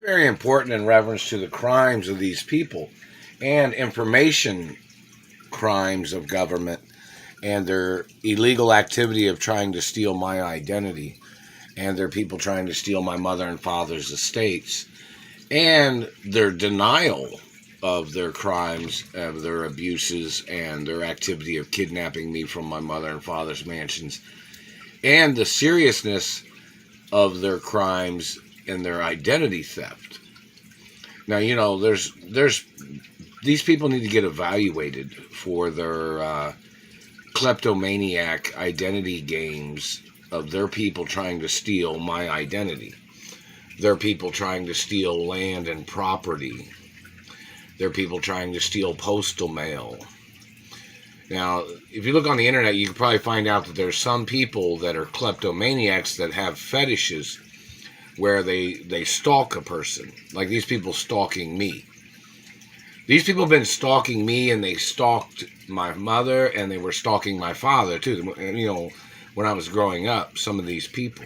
Very important in reference to the crimes of these people and information crimes of government and their illegal activity of trying to steal my identity and their people trying to steal my mother and father's estates and their denial of their crimes, of their abuses, and their activity of kidnapping me from my mother and father's mansions, and the seriousness of their crimes and their identity theft. Now, there's these people need to get evaluated for their kleptomaniac identity games of their people trying to steal my identity. Their people trying to steal land and property. Their people trying to steal postal mail. Now, if you look on the internet, you can probably find out that there's some people that are kleptomaniacs that have fetishes where they stalk a person. Like these people stalking me. These people have been stalking me, and they stalked my mother, and they were stalking my father, too. When I was growing up, some of these people.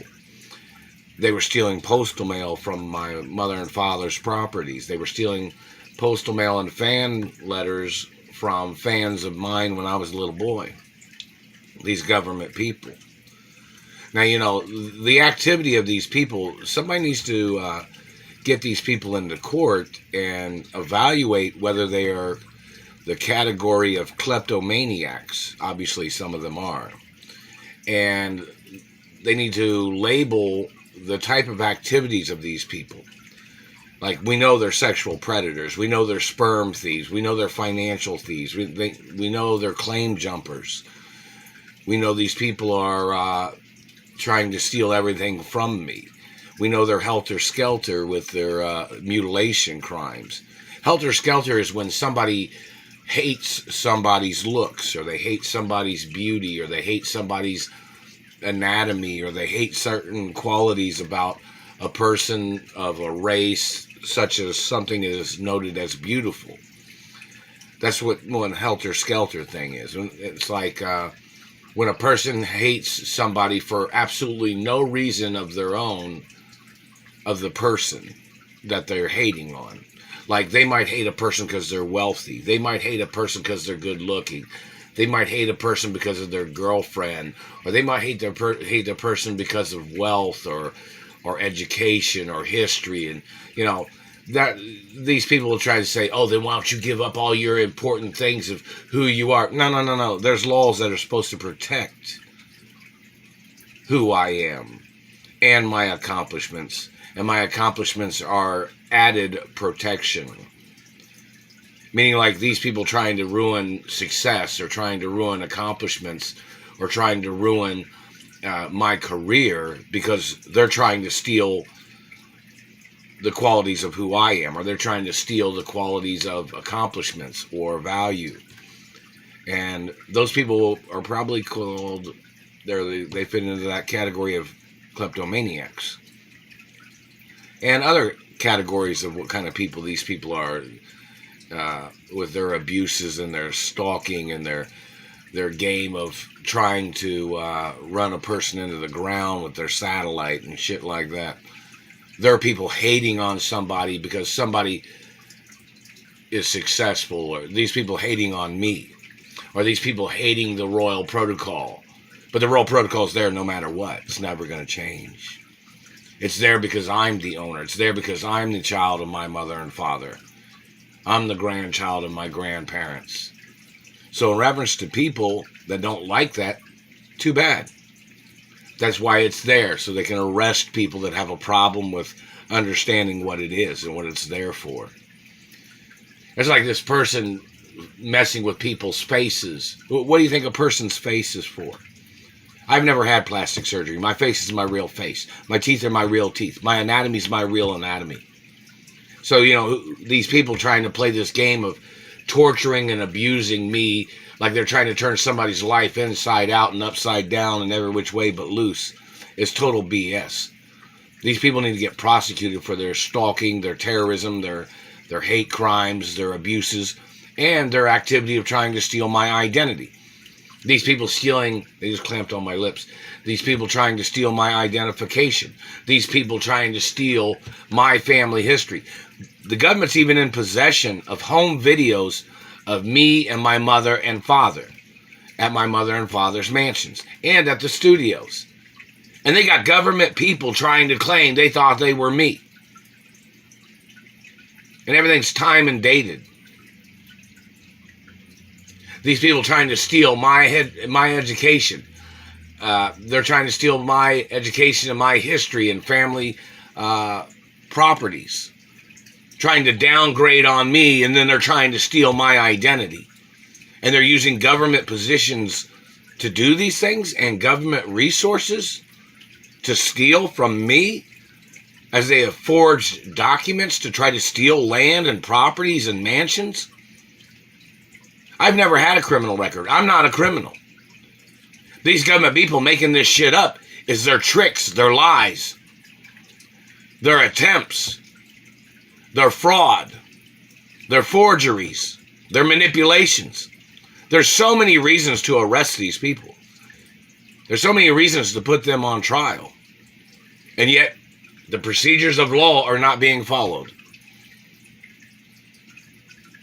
They were stealing postal mail from my mother and father's properties. They were stealing postal mail and fan letters from fans of mine when I was a little boy. These government people. Now, the activity of these people, somebody needs to get these people into court and evaluate whether they are the category of kleptomaniacs. Obviously, some of them are. And they need to label the type of activities of these people. Like, we know they're sexual predators. We know they're sperm thieves. We know they're financial thieves. We know they're claim jumpers. We know these people are trying to steal everything from me. We know they're helter-skelter with their mutilation crimes. Helter-skelter is when somebody hates somebody's looks, or they hate somebody's beauty, or they hate somebody's anatomy, or they hate certain qualities about a person of a race, such as something that is noted as beautiful. That's what one helter-skelter thing is. It's like when a person hates somebody for absolutely no reason of their own, of the person that they're hating on. Like, they might hate a person because they're wealthy. They might hate a person because they're good looking. They might hate a person because of their girlfriend, or they might hate the person because of wealth or education or history. And that these people will try to say, oh, then why don't you give up all your important things of who you are? No. There's laws that are supposed to protect who I am and my accomplishments. And my accomplishments are added protection. Meaning, like, these people trying to ruin success, or trying to ruin accomplishments, or trying to ruin my career because they're trying to steal the qualities of who I am, or they're trying to steal the qualities of accomplishments or value. And those people are probably called, they fit into that category of kleptomaniacs. And other categories of what kind of people these people are, with their abuses and their stalking and their game of trying to run a person into the ground with their satellite and shit like that. There are people hating on somebody because somebody is successful, or these people hating on me, or these people hating the royal protocol. But the royal protocol is there no matter what. It's never going to change. It's there because I'm the owner. It's there because I'm the child of my mother and father. I'm the grandchild of my grandparents. So in reference to people that don't like that, too bad. That's why it's there, so they can arrest people that have a problem with understanding what it is and what it's there for. It's like this person messing with people's faces. What do you think a person's face is for? I've never had plastic surgery. My face is my real face. My teeth are my real teeth. My anatomy is my real anatomy. So, these people trying to play this game of torturing and abusing me, like they're trying to turn somebody's life inside out and upside down and every which way but loose, is total BS. These people need to get prosecuted for their stalking, their terrorism, their hate crimes, their abuses, and their activity of trying to steal my identity. These people stealing, they just clamped on my lips. These people trying to steal my identification. These people trying to steal my family history. The government's even in possession of home videos of me and my mother and father at my mother and father's mansions and at the studios. And they got government people trying to claim they thought they were me. And everything's time and dated. These people trying to steal my education. They're trying to steal my education and my history and family properties. Trying to downgrade on me, and then they're trying to steal my identity. And they're using government positions to do these things and government resources to steal from me, as they have forged documents to try to steal land and properties and mansions. I've never had a criminal record. I'm not a criminal. These government people making this shit up is their tricks, their lies, their attempts, their fraud, their forgeries, their manipulations. There's so many reasons to arrest these people. There's so many reasons to put them on trial. And yet, the procedures of law are not being followed.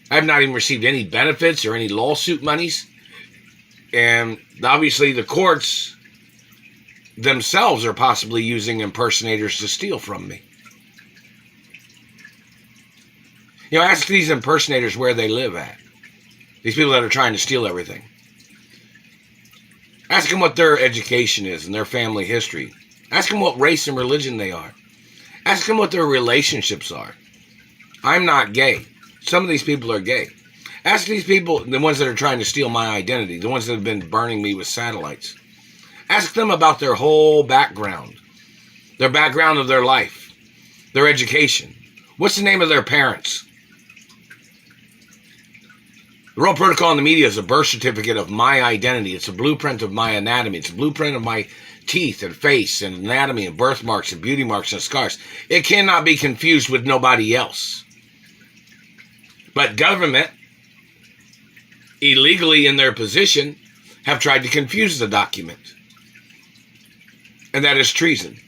I've not even received any benefits or any lawsuit monies. And obviously the courts themselves are possibly using impersonators to steal from me. You know, ask these impersonators where they live at. These people that are trying to steal everything. Ask them what their education is and their family history. Ask them what race and religion they are. Ask them what their relationships are. I'm not gay. Some of these people are gay. Ask these people, the ones that are trying to steal my identity, the ones that have been burning me with satellites. Ask them about their whole background. Their background of their life. Their education. What's the name of their parents? The Royal Protocol in the Media is a birth certificate of my identity. It's a blueprint of my anatomy. It's a blueprint of my teeth and face and anatomy and birthmarks and beauty marks and scars. It cannot be confused with nobody else. But government, illegally in their position, have tried to confuse the document. And that is treason.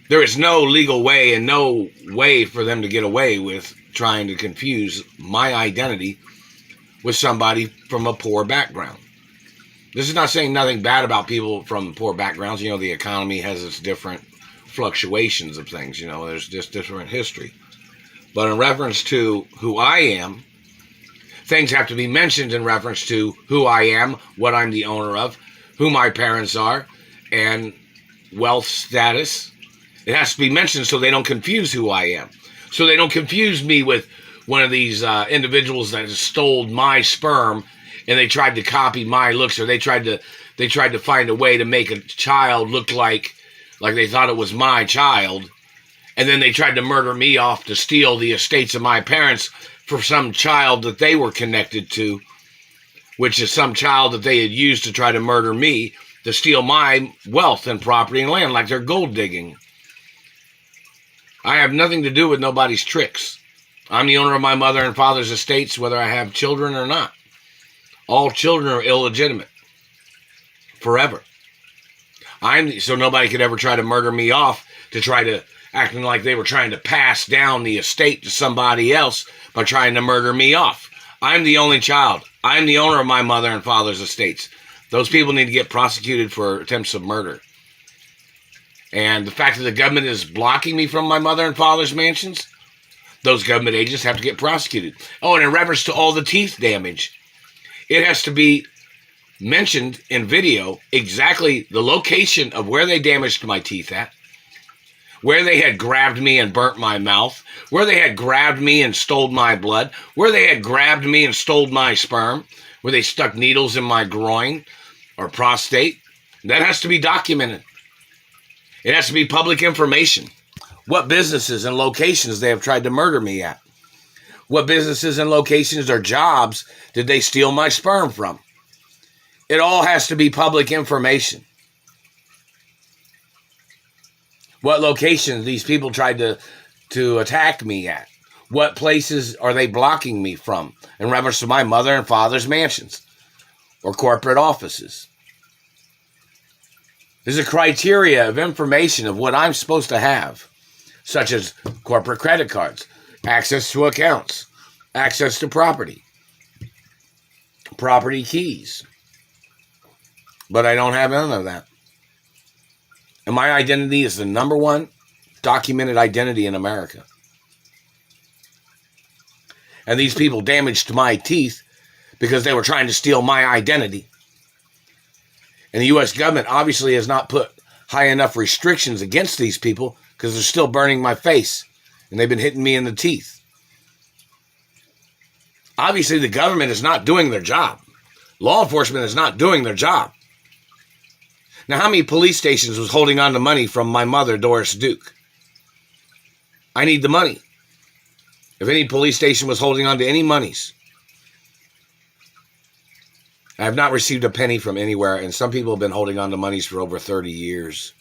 There is no legal way and no way for them to get away with trying to confuse my identity with somebody from a poor background. This is not saying nothing bad about people from poor backgrounds. You know, the economy has its different fluctuations of things. You know, there's just different history. But in reference to who I am, things have to be mentioned in reference to who I am, what I'm the owner of, who my parents are, and wealth status. It has to be mentioned so they don't confuse who I am. So they don't confuse me with one of these individuals that stole my sperm and they tried to copy my looks, or they tried to find a way to make a child look like they thought it was my child. And then they tried to murder me off to steal the estates of my parents for some child that they were connected to, which is some child that they had used to try to murder me, to steal my wealth and property and land, like they're gold digging. I have nothing to do with nobody's tricks. I'm the owner of my mother and father's estates, whether I have children or not. All children are illegitimate. Forever. So nobody could ever try to murder me off to try to acting like they were trying to pass down the estate to somebody else by trying to murder me off. I'm the only child. I'm the owner of my mother and father's estates. Those people need to get prosecuted for attempts of murder. And the fact that the government is blocking me from my mother and father's mansions, those government agents have to get prosecuted. Oh, and in reference to all the teeth damage, it has to be mentioned in video exactly the location of where they damaged my teeth at, where they had grabbed me and burnt my mouth, where they had grabbed me and stole my blood, where they had grabbed me and stole my sperm, where they stuck needles in my groin or prostate. That has to be documented. It has to be public information. What businesses and locations they have tried to murder me at. What businesses and locations or jobs did they steal my sperm from? It all has to be public information. What locations these people tried to attack me at. What places are they blocking me from in reference to my mother and father's mansions? or corporate offices. There's a criteria of information of what I'm supposed to have, such as corporate credit cards, access to accounts, access to property keys. But I don't have none of that. And my identity is the number one documented identity in America. And these people damaged my teeth because they were trying to steal my identity. And the U.S. government obviously has not put high enough restrictions against these people because they're still burning my face and they've been hitting me in the teeth. Obviously, the government is not doing their job. Law enforcement is not doing their job. Now, how many police stations was holding on to money from my mother, Doris Duke? I need the money. If any police station was holding on to any monies, I have not received a penny from anywhere, and some people have been holding on to monies for over 30 years.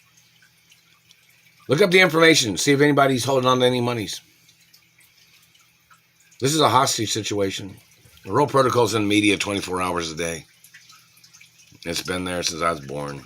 Look up the information, see if anybody's holding on to any monies. This is a hostage situation. The real protocol's in the media 24 hours a day. It's been there since I was born.